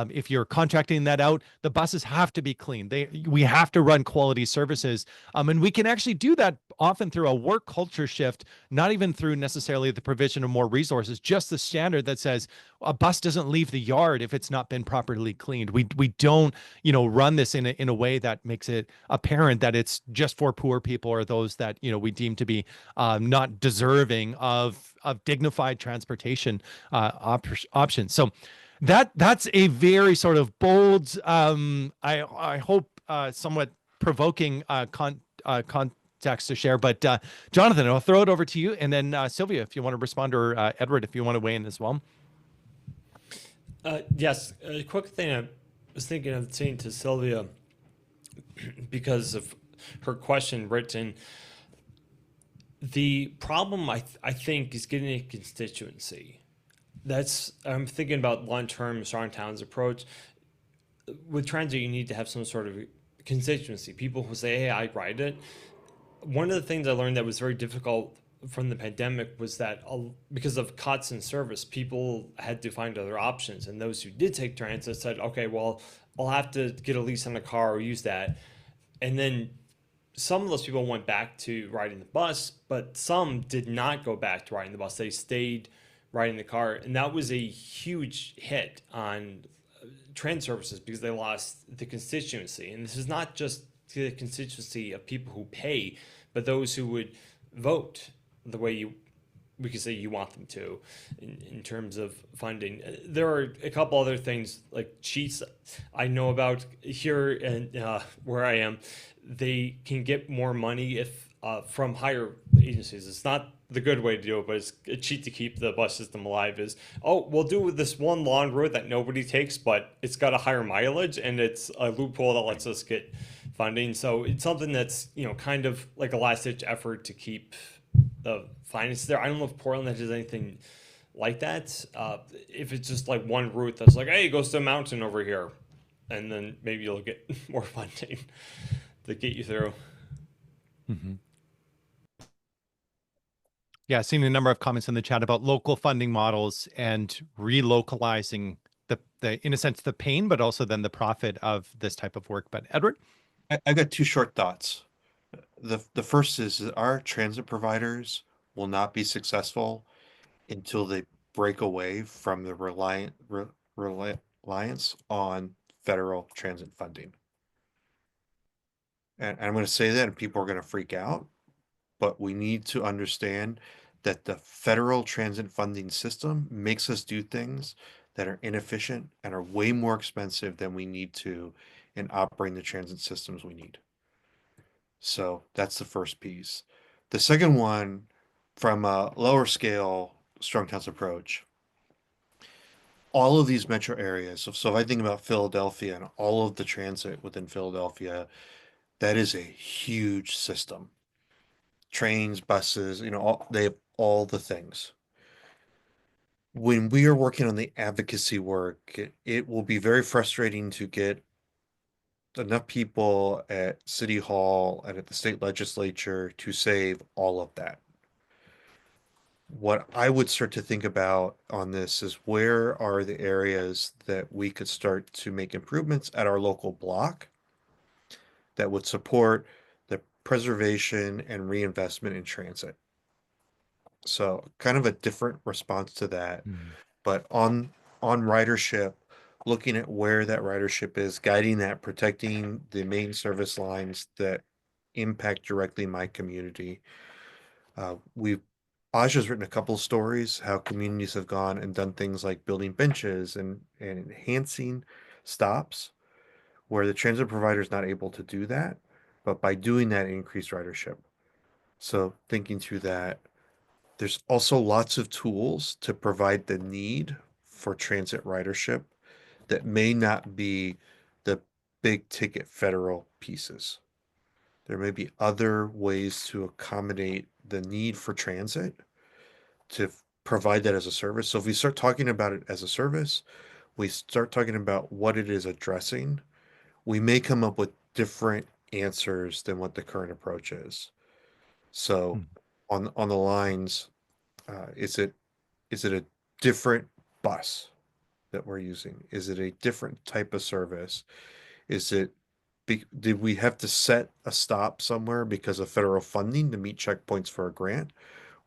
[SPEAKER 1] If you're contracting that out, the buses have to be clean. We have to run quality services. And we can actually do that often through a work culture shift, not even through necessarily the provision of more resources, just the standard that says a bus doesn't leave the yard if it's not been properly cleaned. We don't, run this in a way that makes it apparent that it's just for poor people or those that, we deem to be not deserving of dignified transportation options. So that's a very sort of bold, I hope somewhat provoking context to share. But Jonathan, I'll throw it over to you, and then Sylvia, if you want to respond, or Edward, if you want to weigh in as well.
[SPEAKER 4] Yes, a quick thing I was thinking of saying to Sylvia, because of her question written. The problem, I think, is getting a constituency. I'm thinking about long-term strong towns approach. With transit, you need to have some sort of constituency. People who say, hey, I ride it. One of the things I learned that was very difficult from the pandemic was that because of cuts in service, people had to find other options. And those who did take transit said, okay, well, I'll have to get a lease on a car or use that. And then some of those people went back to riding the bus, but some did not go back to riding the bus. They stayed riding the car. And that was a huge hit on transit services because they lost the constituency. And this is not just the constituency of people who pay, but those who would vote the way we could say you want them to in terms of funding. There are a couple other things like cheats I know about here and where I am. They can get more money if from higher agencies. It's not the good way to do it, but it's a cheat to keep the bus system alive is, we'll do this one long route that nobody takes, but it's got a higher mileage and it's a loophole that lets us get funding. So it's something that's, kind of like a last ditch effort to keep the finances there. I don't know if Portland has anything like that. If it's just like one route that's like, hey, it goes to a mountain over here, and then maybe you'll get more funding to get you through.
[SPEAKER 1] Mm-hmm. Yeah, I've seen a number of comments in the chat about local funding models and relocalizing the in a sense the pain, but also then the profit of this type of work. But Edward,
[SPEAKER 2] I got two short thoughts. The first is that our transit providers will not be successful until they break away from the reliance on federal transit funding. And I'm going to say that, and people are going to freak out, but we need to understand that the federal transit funding system makes us do things that are inefficient and are way more expensive than we need to in operating the transit systems we need. So that's the first piece. The second one, from a lower scale strong towns approach, all of these metro areas. So if I think about Philadelphia and all of the transit within Philadelphia, that is a huge system. Trains, buses, they have all the things. When we are working on the advocacy work, it will be very frustrating to get enough people at City Hall and at the state legislature to save all of that. What I would start to think about on this is where are the areas that we could start to make improvements at our local block that would support the preservation and reinvestment in transit. So kind of a different response to that, but on ridership, looking at where that ridership is, guiding that, protecting the main service lines that impact directly my community. We've Aja's written a couple of stories how communities have gone and done things like building benches and enhancing stops where the transit provider is not able to do that, but by doing that, increase ridership. So thinking through that, there's also lots of tools to provide the need for transit ridership that may not be the big ticket federal pieces. There may be other ways to accommodate the need for transit to provide that as a service. So if we start talking about it as a service, we start talking about what it is addressing, we may come up with different answers than what the current approach is. So on the lines, is it a different bus that we're using? Is it a different type of service? Is it did we have to set a stop somewhere because of federal funding to meet checkpoints for a grant?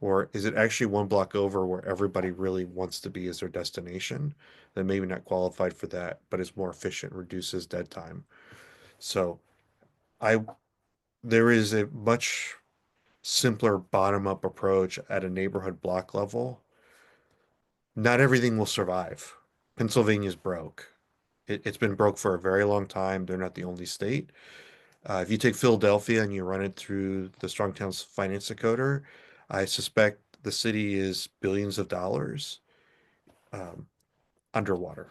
[SPEAKER 2] Or is it actually one block over where everybody really wants to be as their destination that maybe not qualified for that, but is more efficient, reduces dead time? So I there is a much simpler bottom-up approach at a neighborhood block level. Not everything will survive. Pennsylvania's broke. It's been broke for a very long time. They're not the only state. If you take Philadelphia and you run it through the Strong Towns Finance Decoder, I suspect the city is billions of dollars um, underwater.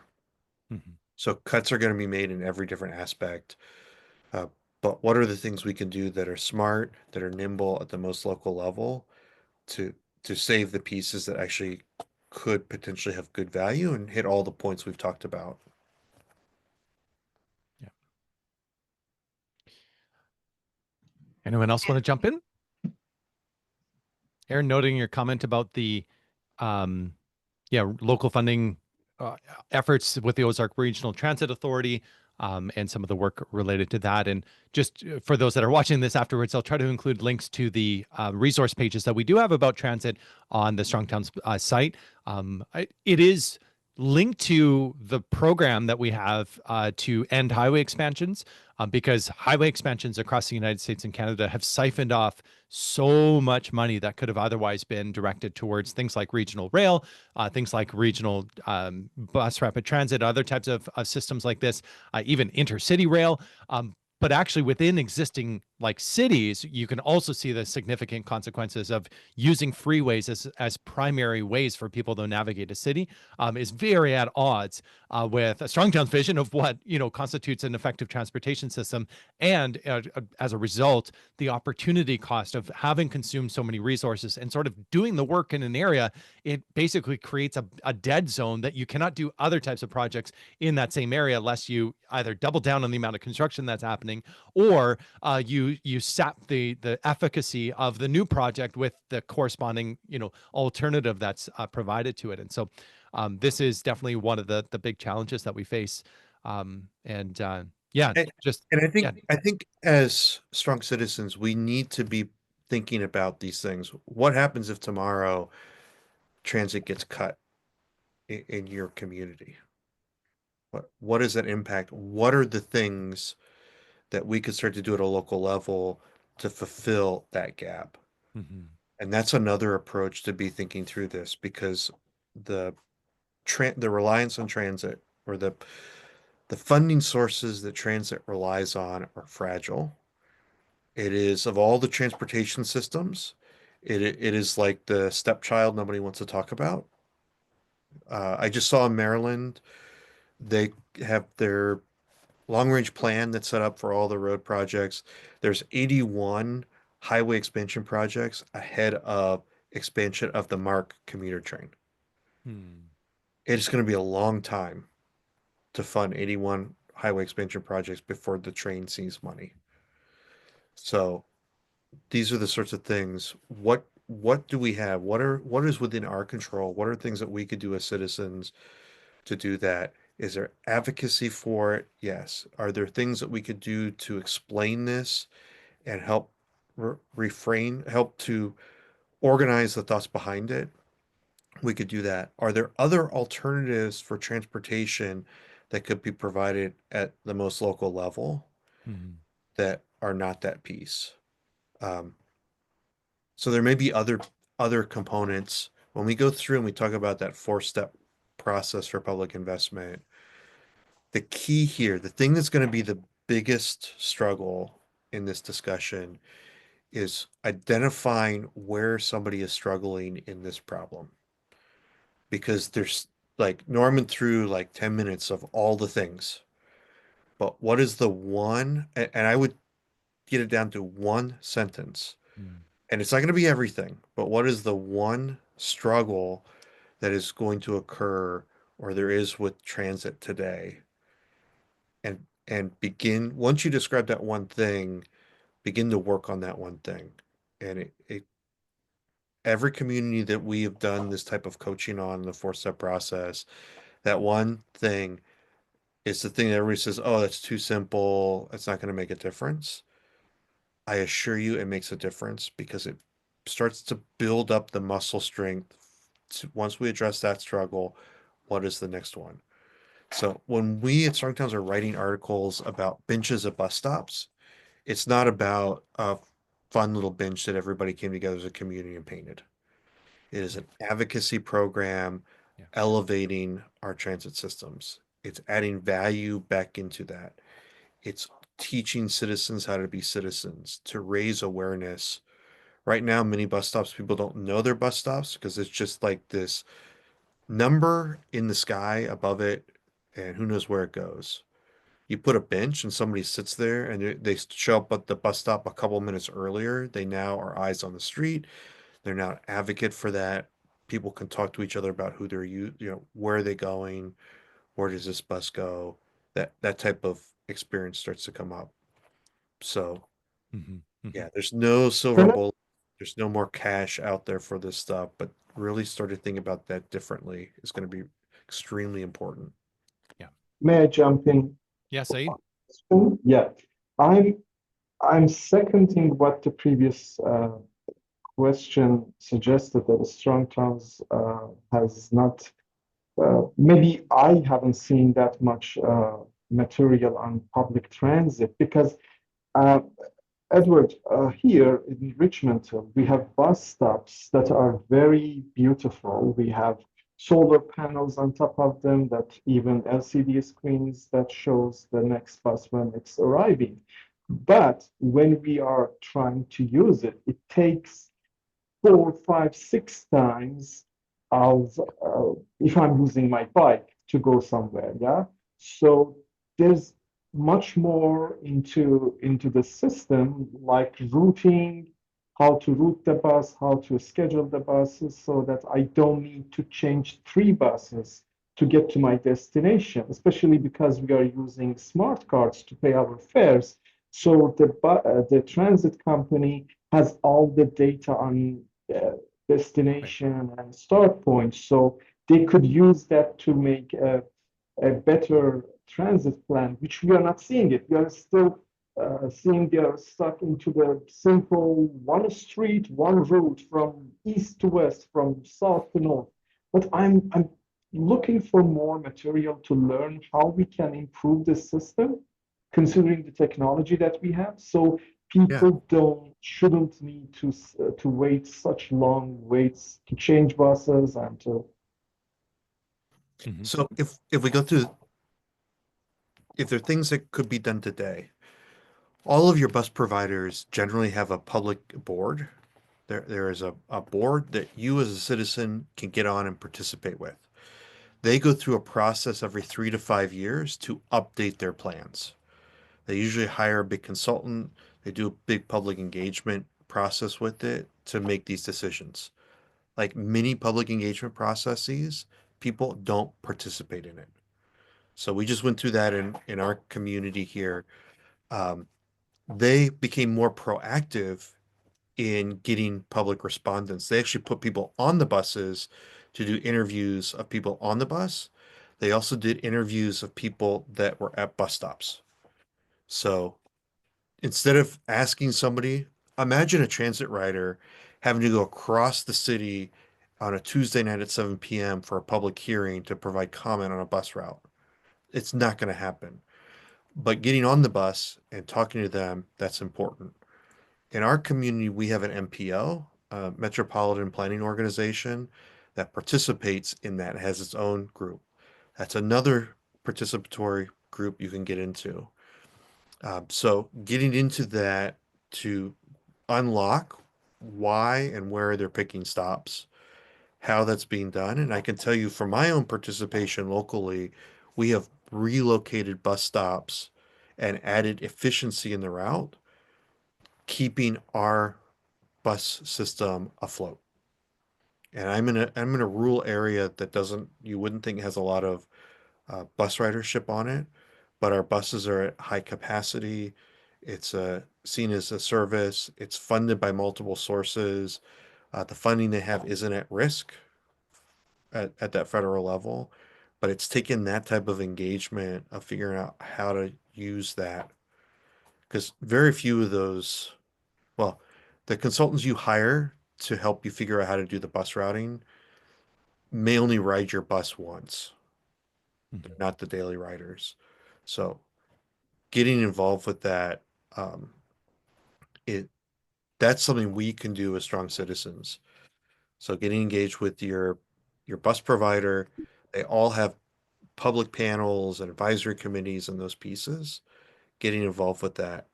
[SPEAKER 2] So cuts are going to be made in every different aspect. Uh, but what are the things we can do that are smart, that are nimble at the most local level to save the pieces that actually could potentially have good value and hit all the points we've talked about?
[SPEAKER 1] Yeah. Anyone else want to jump in? Aaron, noting your comment about the local funding efforts with the Ozark Regional Transit Authority and some of the work related to that. And just for those that are watching this afterwards, I'll try to include links to the resource pages that we do have about transit on the Strong Towns site. It is linked to the program that we have to end highway expansions because highway expansions across the United States and Canada have siphoned off so much money that could have otherwise been directed towards things like regional rail, things like regional bus rapid transit, other types of systems like this, even intercity rail. But actually within existing like cities, you can also see the significant consequences of using freeways as primary ways for people to navigate a city is very at odds with a Strong Towns vision of what, constitutes an effective transportation system. And as a result, the opportunity cost of having consumed so many resources and sort of doing the work in an area, it basically creates a dead zone that you cannot do other types of projects in that same area unless you either double down on the amount of construction that's happening or you sap the efficacy of the new project with the corresponding alternative that's provided to it. And so this is definitely one of the big challenges that we face. And
[SPEAKER 2] I think as strong citizens, we need to be thinking about these things. What happens if tomorrow transit gets cut in your community? What does that impact? What are the things that we could start to do at a local level to fulfill that gap? And that's another approach to be thinking through this because the reliance on transit or the funding sources that transit relies on are fragile. It is of all the transportation systems, It is like the stepchild nobody wants to talk about. I just saw in Maryland, they have their long range plan that's set up for all the road projects. There's 81 highway expansion projects ahead of expansion of the MARC commuter train.
[SPEAKER 1] Hmm.
[SPEAKER 2] It's going to be a long time to fund 81 highway expansion projects before the train sees money. So these are the sorts of things. What do we have? What is within our control? What are things that we could do as citizens to do that? Is there advocacy for it? Yes. Are there things that we could do to explain this and help help to organize the thoughts behind it? We could do that. Are there other alternatives for transportation that could be provided at the most local level
[SPEAKER 1] Mhm.
[SPEAKER 2] that are not that piece? Um, so there may be other components when we go through and we talk about that four-step process for public investment. The key here, the thing that's going to be the biggest struggle in this discussion is identifying where somebody is struggling in this problem. Because there's like Norman threw like 10 minutes of all the things. But what is the one, and I would get it down to one sentence.
[SPEAKER 1] Mm.
[SPEAKER 2] And it's not going to be everything, but what is the one struggle that is going to occur or there is with transit today? And begin, once you describe that one thing, begin to work on that one thing. And every community that we have done this type of coaching on the four-step process, that one thing is the thing that everybody says, oh, that's too simple. It's not going to make a difference. I assure you it makes a difference because it starts to build up the muscle strength. Once we address that struggle, what is the next one? So when we at Strong Towns are writing articles about benches at bus stops, it's not about a fun little bench that everybody came together as a community and painted. It is an advocacy program
[SPEAKER 1] Yeah.
[SPEAKER 2] elevating our transit systems. It's adding value back into that. It's teaching citizens how to be citizens, to raise awareness. Right now, many bus stops, people don't know they're bus stops because it's just like this number in the sky above it, and who knows where it goes. You put a bench and somebody sits there and they show up at the bus stop a couple minutes earlier. They now are eyes on the street. They're now an advocate for that. People can talk to each other about who they're, where are they going? Where does this bus go? That type of experience starts to come up. So
[SPEAKER 1] Mhm. Mhm.
[SPEAKER 2] yeah, there's no silver
[SPEAKER 5] Can I,
[SPEAKER 2] bullet. There's no more cash out there for this stuff, but really started thinking about that differently is going to be extremely important.
[SPEAKER 1] Yeah.
[SPEAKER 5] may I jump in?
[SPEAKER 1] Yeah, Saeed.
[SPEAKER 5] Yeah, I'm I'm seconding what the previous question suggested that Strong Towns has not. Maybe I haven't seen that much material on public transit because uh, Edward, here in Richmond, we have bus stops that are very beautiful. We have solar panels on top of them that even LCD screens that shows the next bus when it's arriving. But when we are trying to use it, it takes 4, 5, 6 times of if I'm using my bike to go somewhere. Yeah. So there's much more into the system, like routing, how to route the bus, how to schedule the buses so that I don't need to change 3 buses to get to my destination, especially because we are using smart cards to pay our fares. So the transit company has all the data on uh,
[SPEAKER 1] Right.
[SPEAKER 5] destination and start point. So they could use that to make a better transit plan, which we are not seeing it. We are still seeing they are stuck into the simple one street, one route from east to west, from south to north. But I'm looking for more material to learn how we can improve the system, considering the technology that we have. So
[SPEAKER 2] Yeah.
[SPEAKER 5] people don't shouldn't need to wait such long waits to change buses and to
[SPEAKER 1] Mhm.
[SPEAKER 2] So if we go through, if there are things that could be done today, all of your bus providers generally have a public board There is a board that you as a citizen can get on and participate with. They go through a process every 3 to 5 years to update their plans. They usually hire a big consultant. They do a big public engagement process with it to make these decisions. Like many public engagement processes, people don't participate in it. So we just went through that in our community here. Um, they became more proactive in getting public respondents. They actually put people on the buses to do interviews of people on the bus. They also did interviews of people that were at bus stops. So instead of asking somebody, imagine a transit rider having to go across the city on a Tuesday night at 7 p.m. for a public hearing to provide comment on a bus route. It's not going to happen. But getting on the bus and talking to them, that's important. In our community, we have an MPO, a Metropolitan Planning Organization, that participates in that, has its own group. That's another participatory group you can get into. So getting into that to unlock why and where they're picking stops, how that's being done. And I can tell you from my own participation locally, we have relocated bus stops and added efficiency in the route, keeping our bus system afloat. And I'm in a rural area that doesn't you wouldn't think has a lot of bus ridership on it, but our buses are at high capacity. It's seen as a service. It's funded by multiple sources. The funding they have isn't at risk at that federal level, but it's taken that type of engagement of figuring out how to use that because very few of those, well, the consultants you hire to help you figure out how to do the bus routing may only ride your bus once. They're not the daily riders. So getting involved with that, um, it that's something we can do as strong citizens. So getting engaged with your bus provider, they all have public panels and advisory committees and those pieces. Getting involved with that,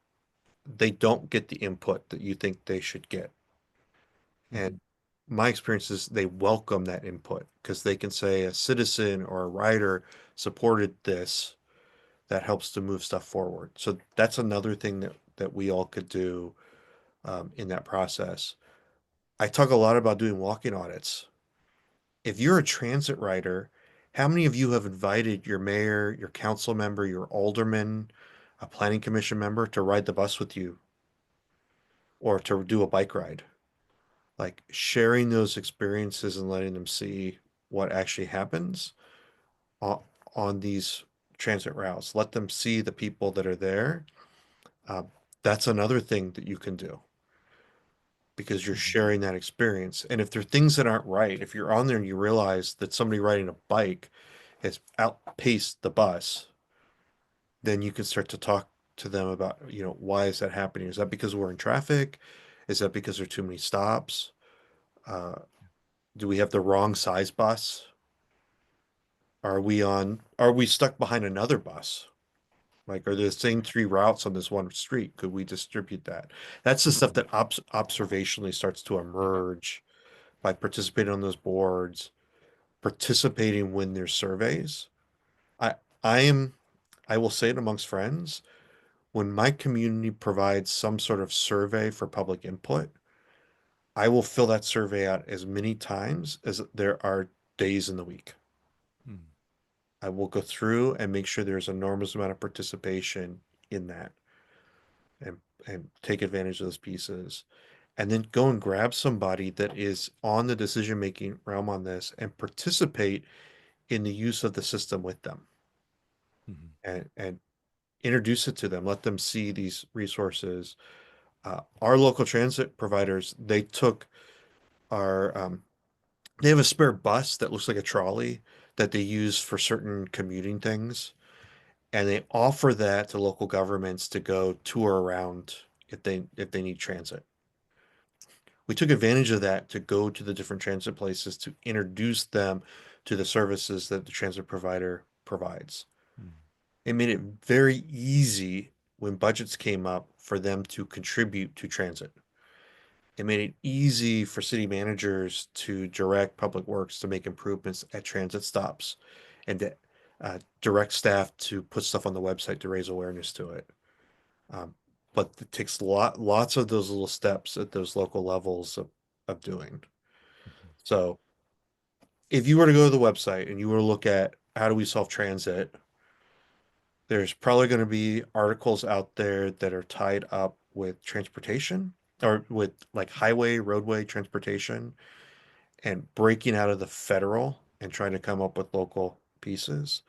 [SPEAKER 2] they don't get the input that you think they should get. And my experience is they welcome that input because they can say a citizen or a rider supported this that helps to move stuff forward. So that's another thing that we all could do in that process. I talk a lot about doing walking audits. If you're a transit rider, how many of you have invited your mayor, your council member, your alderman, a planning commission member to ride the bus with you or to do a bike ride? Like sharing those experiences and letting them see what actually happens on, on these transit routes. Let them see the people that are there. Uh, that's another thing that you can do because you're sharing that experience. And if there are things that aren't right, if you're on there and you realize that somebody riding a bike has outpaced the bus, then you can start to talk to them about, why is that happening? Is that because we're in traffic? Is that because there are too many stops? Uh, do we have the wrong size bus? Are we stuck behind another bus? Like, are there the same 3 routes on this one street? Could we distribute that? That's the stuff that observationally starts to emerge by participating on those boards, participating when there's surveys. I I am I will say it amongst friends, when my community provides some sort of survey for public input, I will fill that survey out as many times as there are days in the week. I will go through and make sure there's an enormous amount of participation in that and take advantage of those pieces. And then go and grab somebody that is on the decision-making realm on this and participate in the use of the system with them and introduce it to them, let them see these resources. Our local transit providers, they took they have a spare bus that looks like a trolley that they use for certain commuting things. And they offer that to local governments to go tour around if they need transit. We took advantage of that to go to the different transit places to introduce them to the services that the transit provider provides. It made it very easy when budgets came up for them to contribute to transit. It made it easy for city managers to direct public works to make improvements at transit stops and to direct staff to put stuff on the website to raise awareness to it. But it takes lots of those little steps at those local levels of doing. So if you were to go to the website and you were to look at how do we solve transit, there's probably going to be articles out there that are tied up with transportation or with like highway, roadway transportation and breaking out of the federal and trying to come up with local pieces.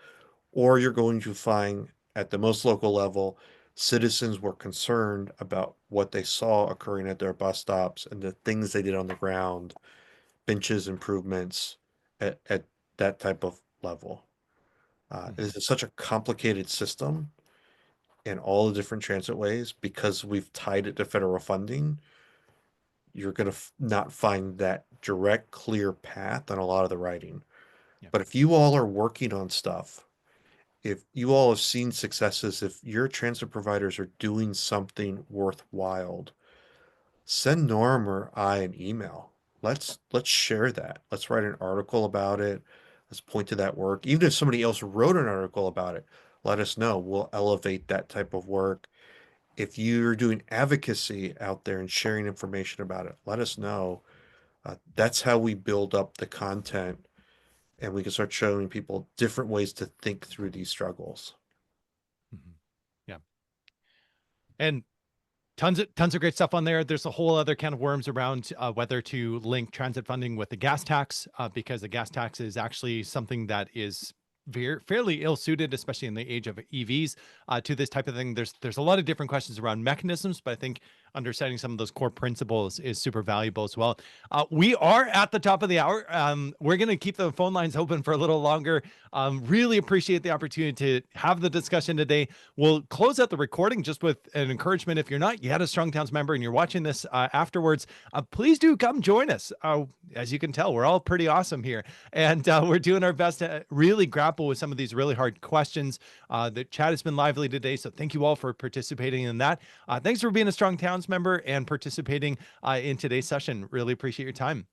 [SPEAKER 2] Or you're going to find at the most local level, citizens were concerned about what they saw occurring at their bus stops and the things they did on the ground, benches improvements at that type of level. It is such a complicated system in all the different transit ways because we've tied it to federal funding. You're going to not find that direct, clear path on a lot of the writing.
[SPEAKER 1] Yeah.
[SPEAKER 2] But if you all are working on stuff, if you all have seen successes, if your transit providers are doing something worthwhile, send Norm or I an email. Let's share that. Let's write an article about it. Let's point to that work. Even if somebody else wrote an article about it, let us know. We'll elevate that type of work. If you're doing advocacy out there and sharing information about it, let us know. That's how we build up the content and we can start showing people different ways to think through these struggles.
[SPEAKER 1] Yeah. And tons of great stuff on there. There's a whole other can of worms around whether to link transit funding with the gas tax, because the gas tax is actually something that is fairly ill-suited, especially in the age of EVs, to this type of thing. There's a lot of different questions around mechanisms, but I think understanding some of those core principles is super valuable as well. We are at the top of the hour. We're going to keep the phone lines open for a little longer. Really appreciate the opportunity to have the discussion today. We'll close out the recording just with an encouragement. If you're not yet a Strong Towns member and you're watching this afterwards, please do come join us. As you can tell, we're all pretty awesome here, and we're doing our best to really grapple with some of these really hard questions. The chat has been lively today, so thank you all for participating in that. Thanks for being a Strong Towns member and participating in today's session. Really appreciate your time.